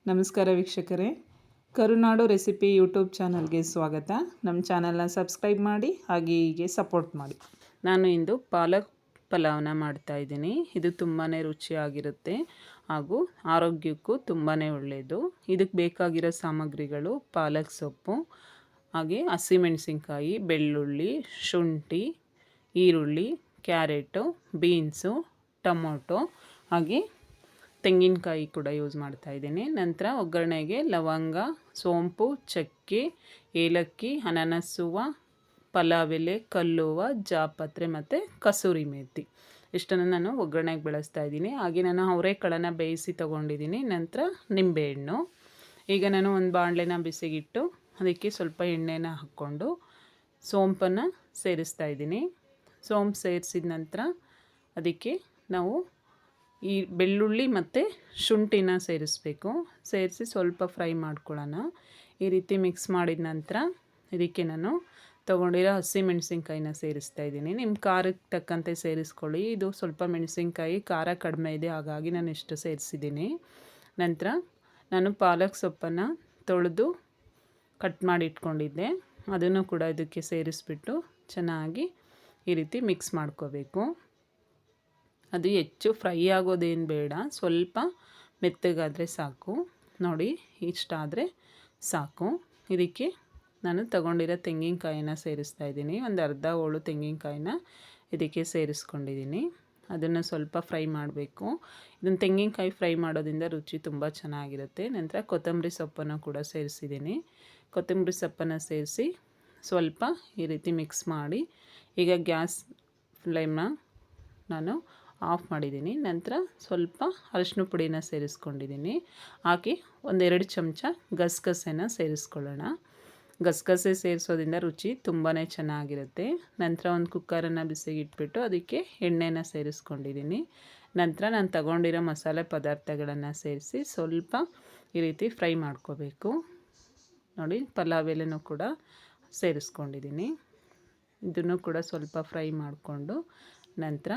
ನಮಸ್ಕಾರ ವೀಕ್ಷಕರೇ, ಕರುನಾಡು recipe YouTube ಚಾನಲ್ಗೆ ಸ್ವಾಗತ. ನಮ್ಮ ಚಾನಲ್ನ ಸಬ್ಸ್ಕ್ರೈಬ್ ಮಾಡಿ ಹಾಗೆ ಹೀಗೆ ಸಪೋರ್ಟ್ ಮಾಡಿ. ನಾನು ಇಂದು ಪಾಲಕ್ ಪಲಾವ್ನ ಮಾಡ್ತಾಯಿದ್ದೀನಿ. ಇದು ತುಂಬಾ ರುಚಿಯಾಗಿರುತ್ತೆ ಹಾಗೂ ಆರೋಗ್ಯಕ್ಕೂ ತುಂಬಾ ಒಳ್ಳೆಯದು. ಇದಕ್ಕೆ ಬೇಕಾಗಿರೋ ಸಾಮಗ್ರಿಗಳು ಪಾಲಕ್ ಸೊಪ್ಪು, ಹಾಗೆ ಹಸಿಮೆಣಸಿನ್ಕಾಯಿ, ಬೆಳ್ಳುಳ್ಳಿ, ಶುಂಠಿ, ಈರುಳ್ಳಿ, ಕ್ಯಾರೆಟು, ಬೀನ್ಸು, ಟೊಮೊಟೊ ಹಾಗೆ ತೆಂಗಿನಕಾಯಿ ಕೂಡ ಯೂಸ್ ಮಾಡ್ತಾ ಇದ್ದೀನಿ. ನಂತರ ಒಗ್ಗರಣೆಗೆ ಲವಂಗ, ಸೋಂಪು, ಚಕ್ಕೆ, ಏಲಕ್ಕಿ, ಅನಾನಸುವ, ಪಲಾವ್ ಎಲೆ, ಕಲ್ಲುವ, ಜಾಪತ್ರೆ ಮತ್ತು ಕಸೂರಿ ಮೇಥಿ ಇಷ್ಟನ್ನು ನಾನು ಒಗ್ಗರಣೆಗೆ ಬಳಸ್ತಾ ಇದ್ದೀನಿ. ಹಾಗೆ ನಾನು ಅವರೆಕಾಳನ್ನು ಬೇಯಿಸಿ ತೊಗೊಂಡಿದ್ದೀನಿ. ನಂತರ ನಿಂಬೆಹಣ್ಣು. ಈಗ ನಾನು ಒಂದು ಬಾಣಲೆನ ಬಿಸಿಗಿಟ್ಟು ಅದಕ್ಕೆ ಸ್ವಲ್ಪ ಎಣ್ಣೆನ ಹಾಕ್ಕೊಂಡು ಸೋಂಪನ್ನು ಸೇರಿಸ್ತಾ ಇದ್ದೀನಿ. ಸೋಂಪು ಸೇರಿಸಿದ ನಂತರ ಅದಕ್ಕೆ ನಾವು ಈ ಬೆಳ್ಳುಳ್ಳಿ ಮತ್ತು ಶುಂಠಿನ ಸೇರಿಸಬೇಕು. ಸೇರಿಸಿ ಸ್ವಲ್ಪ ಫ್ರೈ ಮಾಡ್ಕೊಳ್ಳೋಣ. ಈ ರೀತಿ ಮಿಕ್ಸ್ ಮಾಡಿದ ನಂತರ ಇದಕ್ಕೆ ನಾನು ತೊಗೊಂಡಿರೋ ಹಸಿಮೆಣಸಿನ್ಕಾಯಿನ ಸೇರಿಸ್ತಾ ಇದ್ದೀನಿ. ನಿಮ್ಮ ಖಾರಕ್ಕೆ ತಕ್ಕಂತೆ ಸೇರಿಸ್ಕೊಳ್ಳಿ. ಇದು ಸ್ವಲ್ಪ ಮೆಣಸಿನ್ಕಾಯಿ ಖಾರ ಕಡಿಮೆ ಇದೆ, ಹಾಗಾಗಿ ನಾನು ಇಷ್ಟು ಸೇರಿಸಿದ್ದೀನಿ. ನಂತರ ನಾನು ಪಾಲಕ್ ಸೊಪ್ಪನ್ನು ತೊಳೆದು ಕಟ್ ಮಾಡಿ ಇಟ್ಕೊಂಡಿದ್ದೆ, ಅದನ್ನು ಕೂಡ ಇದಕ್ಕೆ ಸೇರಿಸ್ಬಿಟ್ಟು ಚೆನ್ನಾಗಿ ಈ ರೀತಿ ಮಿಕ್ಸ್ ಮಾಡ್ಕೋಬೇಕು. ಅದು ಹೆಚ್ಚು ಫ್ರೈ ಆಗೋದೇನು ಬೇಡ, ಸ್ವಲ್ಪ ಮೆತ್ತಗಾದರೆ ಸಾಕು. ನೋಡಿ, ಇಷ್ಟಾದರೆ ಸಾಕು. ಇದಕ್ಕೆ ನಾನು ತಗೊಂಡಿರೋ ತೆಂಗಿನಕಾಯಿನ ಸೇರಿಸ್ತಾ ಇದ್ದೀನಿ. ಒಂದು ಅರ್ಧ ಹೋಳು ತೆಂಗಿನಕಾಯಿನ ಇದಕ್ಕೆ ಸೇರಿಸ್ಕೊಂಡಿದ್ದೀನಿ. ಅದನ್ನು ಸ್ವಲ್ಪ ಫ್ರೈ ಮಾಡಬೇಕು. ಇದನ್ನು ತೆಂಗಿನಕಾಯಿ ಫ್ರೈ ಮಾಡೋದ್ರಿಂದ ರುಚಿ ತುಂಬ ಚೆನ್ನಾಗಿರುತ್ತೆ. ನಂತರ ಕೊತ್ತಂಬರಿ ಸೊಪ್ಪನ್ನು ಕೂಡ ಸೇರಿಸಿದ್ದೀನಿ. ಕೊತ್ತಂಬರಿ ಸೊಪ್ಪನ್ನು ಸೇರಿಸಿ ಸ್ವಲ್ಪ ಈ ರೀತಿ ಮಿಕ್ಸ್ ಮಾಡಿ ಈಗ ಗ್ಯಾಸ್ ಫ್ಲೇಮ್ನ ನಾನು ಆಫ್ ಮಾಡಿದ್ದೀನಿ. ನಂತರ ಸ್ವಲ್ಪ ಅರಿಶಿನ ಪುಡಿನ ಸೇರಿಸ್ಕೊಂಡಿದ್ದೀನಿ. ಹಾಕಿ ಒಂದೆರಡು ಚಮಚ ಗಸಗಸೆನ ಸೇರಿಸ್ಕೊಳ್ಳೋಣ. ಗಸಗಸೆ ಸೇರಿಸೋದ್ರಿಂದ ರುಚಿ ತುಂಬಾ ಚೆನ್ನಾಗಿರುತ್ತೆ. ನಂತರ ಒಂದು ಕುಕ್ಕರನ್ನು ಬಿಸಿಗಿಟ್ಬಿಟ್ಟು ಅದಕ್ಕೆ ಎಣ್ಣೆನ ಸೇರಿಸ್ಕೊಂಡಿದ್ದೀನಿ. ನಂತರ ನಾನು ತಗೊಂಡಿರೋ ಮಸಾಲೆ ಪದಾರ್ಥಗಳನ್ನು ಸೇರಿಸಿ ಸ್ವಲ್ಪ ಈ ರೀತಿ ಫ್ರೈ ಮಾಡ್ಕೋಬೇಕು. ನೋಡಿ, ಪಲಾವ್ ಎಲೆನೂ ಕೂಡ ಸೇರಿಸ್ಕೊಂಡಿದ್ದೀನಿ. ಇದನ್ನು ಕೂಡ ಸ್ವಲ್ಪ ಫ್ರೈ ಮಾಡಿಕೊಂಡು ನಂತರ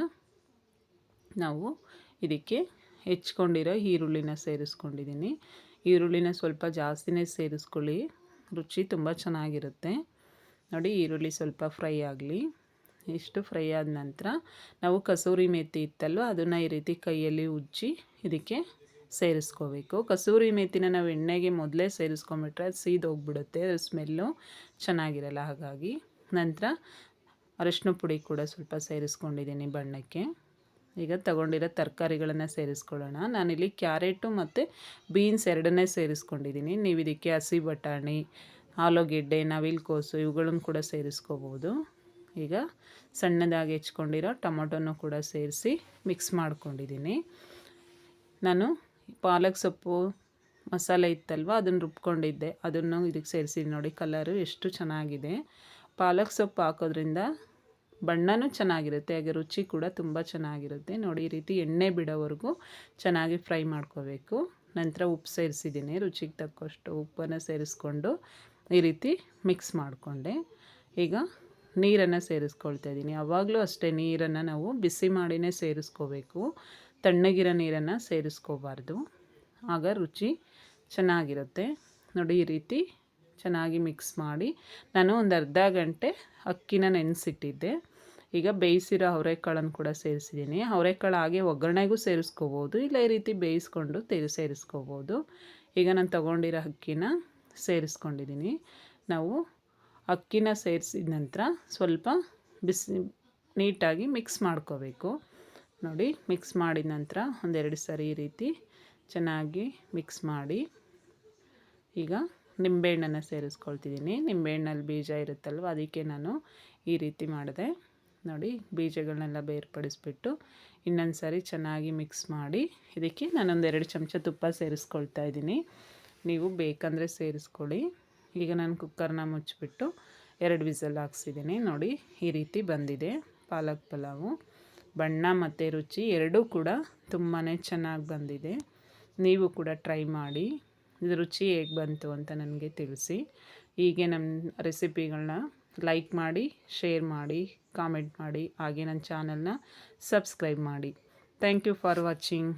ನಾವು ಇದಕ್ಕೆ ಹೆಚ್ಕೊಂಡಿರೋ ಈರುಳ್ಳಿನ ಸೇರಿಸ್ಕೊಂಡಿದ್ದೀನಿ. ಈರುಳ್ಳಿನ ಸ್ವಲ್ಪ ಜಾಸ್ತಿನೇ ಸೇರಿಸ್ಕೊಳ್ಳಿ, ರುಚಿ ತುಂಬ ಚೆನ್ನಾಗಿರುತ್ತೆ. ನೋಡಿ, ಈರುಳ್ಳಿ ಸ್ವಲ್ಪ ಫ್ರೈ ಆಗಲಿ. ಇಷ್ಟು ಫ್ರೈ ಆದ ನಂತರ ನಾವು ಕಸೂರಿ ಮೇಥಿ ಇತ್ತಲ್ವ, ಅದನ್ನು ಈ ರೀತಿ ಕೈಯಲ್ಲಿ ಉಜ್ಜಿ ಇದಕ್ಕೆ ಸೇರಿಸ್ಕೋಬೇಕು. ಕಸೂರಿ ಮೇಥಿನ ನಾವು ಎಣ್ಣೆಗೆ ಮೊದಲೇ ಸೇರಿಸ್ಕೊಂಬಿಟ್ರೆ ಅದು ಸೀದೋಗ್ಬಿಡುತ್ತೆ, ಅದು ಸ್ಮೆಲ್ಲು ಚೆನ್ನಾಗಿರಲ್ಲ. ಹಾಗಾಗಿ ನಂತರ ಅರಿಶಿನ ಪುಡಿ ಕೂಡ ಸ್ವಲ್ಪ ಸೇರಿಸ್ಕೊಂಡಿದ್ದೀನಿ ಬಣ್ಣಕ್ಕೆ. ಈಗ ತಗೊಂಡಿರೋ ತರಕಾರಿಗಳನ್ನು ಸೇರಿಸ್ಕೊಳ್ಳೋಣ. ನಾನಿಲ್ಲಿ ಕ್ಯಾರೆಟು ಮತ್ತು ಬೀನ್ಸ್ ಎರಡನ್ನೇ ಸೇರಿಸ್ಕೊಂಡಿದ್ದೀನಿ. ನೀವು ಇದಕ್ಕೆ ಹಸಿ ಬಟಾಣಿ, ಆಲೂಗೆಡ್ಡೆ, ನವಿಲುಕೋಸು ಇವುಗಳನ್ನು ಕೂಡ ಸೇರಿಸ್ಕೋಬೋದು. ಈಗ ಸಣ್ಣದಾಗಿ ಹೆಚ್ಕೊಂಡಿರೋ ಟೊಮೊಟೊನೂ ಕೂಡ ಸೇರಿಸಿ ಮಿಕ್ಸ್ ಮಾಡ್ಕೊಂಡಿದ್ದೀನಿ. ನಾನು ಪಾಲಕ್ ಸೊಪ್ಪು ಮಸಾಲೆ ಇತ್ತಲ್ವ, ಅದನ್ನು ರುಬ್ಕೊಂಡಿದ್ದೆ, ಅದನ್ನು ಇದಕ್ಕೆ ಸೇರಿಸಿದ್ದೀನಿ. ನೋಡಿ, ಕಲರು ಎಷ್ಟು ಚೆನ್ನಾಗಿದೆ. ಪಾಲಕ್ ಸೊಪ್ಪು ಹಾಕೋದ್ರಿಂದ ಬಣ್ಣನೂ ಚೆನ್ನಾಗಿರುತ್ತೆ, ಹಾಗೆ ರುಚಿ ಕೂಡ ತುಂಬ ಚೆನ್ನಾಗಿರುತ್ತೆ. ನೋಡಿ, ಈ ರೀತಿ ಎಣ್ಣೆ ಬಿಡೋವರೆಗೂ ಚೆನ್ನಾಗಿ ಫ್ರೈ ಮಾಡ್ಕೋಬೇಕು. ನಂತರ ಉಪ್ಪು ಸೇರಿಸಿದ್ದೀನಿ. ರುಚಿಗೆ ತಕ್ಕಷ್ಟು ಉಪ್ಪನ್ನು ಸೇರಿಸ್ಕೊಂಡು ಈ ರೀತಿ ಮಿಕ್ಸ್ ಮಾಡಿಕೊಂಡೆ. ಈಗ ನೀರನ್ನು ಸೇರಿಸ್ಕೊಳ್ತಾ ಇದ್ದೀನಿ. ಯಾವಾಗಲೂ ಅಷ್ಟೇ, ನೀರನ್ನು ನಾವು ಬಿಸಿ ಮಾಡಿನೇ ಸೇರಿಸ್ಕೋಬೇಕು, ತಣ್ಣಗಿರೋ ನೀರನ್ನು ಸೇರಿಸ್ಕೋಬಾರ್ದು, ಆಗ ರುಚಿ ಚೆನ್ನಾಗಿರುತ್ತೆ. ನೋಡಿ, ಈ ರೀತಿ ಚೆನ್ನಾಗಿ ಮಿಕ್ಸ್ ಮಾಡಿ ನಾನು ಒಂದು ಅರ್ಧ ಗಂಟೆ ಅಕ್ಕಿನ ನೆನೆಸಿಟ್ಟಿದ್ದೆ. ಈಗ ಬೇಯಿಸಿರೋ ಅವರೆಕಾಳನ್ನು ಕೂಡ ಸೇರಿಸಿದ್ದೀನಿ. ಅವರೆಕಾಳು ಹಾಗೆ ಒಗ್ಗರಣೆಗೂ ಸೇರಿಸ್ಕೋಬೋದು, ಇಲ್ಲ ಈ ರೀತಿ ಬೇಯಿಸ್ಕೊಂಡು ಸೇರಿಸ್ಕೋಬೋದು. ಈಗ ನಾನು ತೊಗೊಂಡಿರೋ ಅಕ್ಕಿನ ಸೇರಿಸ್ಕೊಂಡಿದ್ದೀನಿ. ನಾವು ಅಕ್ಕಿನ ಸೇರಿಸಿದ ನಂತರ ಸ್ವಲ್ಪ ನೀಟಾಗಿ ಮಿಕ್ಸ್ ಮಾಡ್ಕೋಬೇಕು. ನೋಡಿ, ಮಿಕ್ಸ್ ಮಾಡಿದ ನಂತರ ಒಂದೆರಡು ಸರಿ ಈ ರೀತಿ ಚೆನ್ನಾಗಿ ಮಿಕ್ಸ್ ಮಾಡಿ ಈಗ ನಿಂಬೆಹಣ್ಣನ್ನು ಸೇರಿಸ್ಕೊಳ್ತಿದ್ದೀನಿ. ನಿಂಬೆಹಣ್ಣಲ್ಲಿ ಬೀಜ ಇರುತ್ತಲ್ವ, ಅದಕ್ಕೆ ನಾನು ಈ ರೀತಿ ಮಾಡಿದೆ. ನೋಡಿ, ಬೀಜಗಳನ್ನೆಲ್ಲ ಬೇರ್ಪಡಿಸ್ಬಿಟ್ಟು ಇನ್ನೊಂದು ಸಾರಿ ಚೆನ್ನಾಗಿ ಮಿಕ್ಸ್ ಮಾಡಿ ಇದಕ್ಕೆ ನಾನೊಂದು 2 ಚಮಚ ತುಪ್ಪ ಸೇರಿಸ್ಕೊಳ್ತಾ ಇದ್ದೀನಿ. ನೀವು ಬೇಕಂದರೆ ಸೇರಿಸ್ಕೊಳ್ಳಿ. ಈಗ ನಾನು ಕುಕ್ಕರ್ನ ಮುಚ್ಚಿಬಿಟ್ಟು 2 ವಿಸಲ್ ಹಾಕ್ಸಿದ್ದೀನಿ. ನೋಡಿ, ಈ ರೀತಿ ಬಂದಿದೆ ಪಾಲಕ್ ಪಲಾವು. ಬಣ್ಣ ಮತ್ತು ರುಚಿ ಎರಡೂ ಕೂಡ ತುಂಬಾ ಚೆನ್ನಾಗಿ ಬಂದಿದೆ. ನೀವು ಕೂಡ ಟ್ರೈ ಮಾಡಿ, ಇದು ರುಚಿ ಹೇಗೆ ಬಂತು ಅಂತ ನನಗೆ ತಿಳಿಸಿ. ಹೀಗೆ ನಮ್ಮ ರೆಸಿಪಿಗಳನ್ನ ಲೈಕ್ ಮಾಡಿ, ಶೇರ್ ಮಾಡಿ, ಕಾಮೆಂಟ್ ಮಾಡಿ, ಹಾಗೆ ನನ್ನ ಚಾನಲ್ನ ಸಬ್ಸ್ಕ್ರೈಬ್ ಮಾಡಿ. Thank you for watching.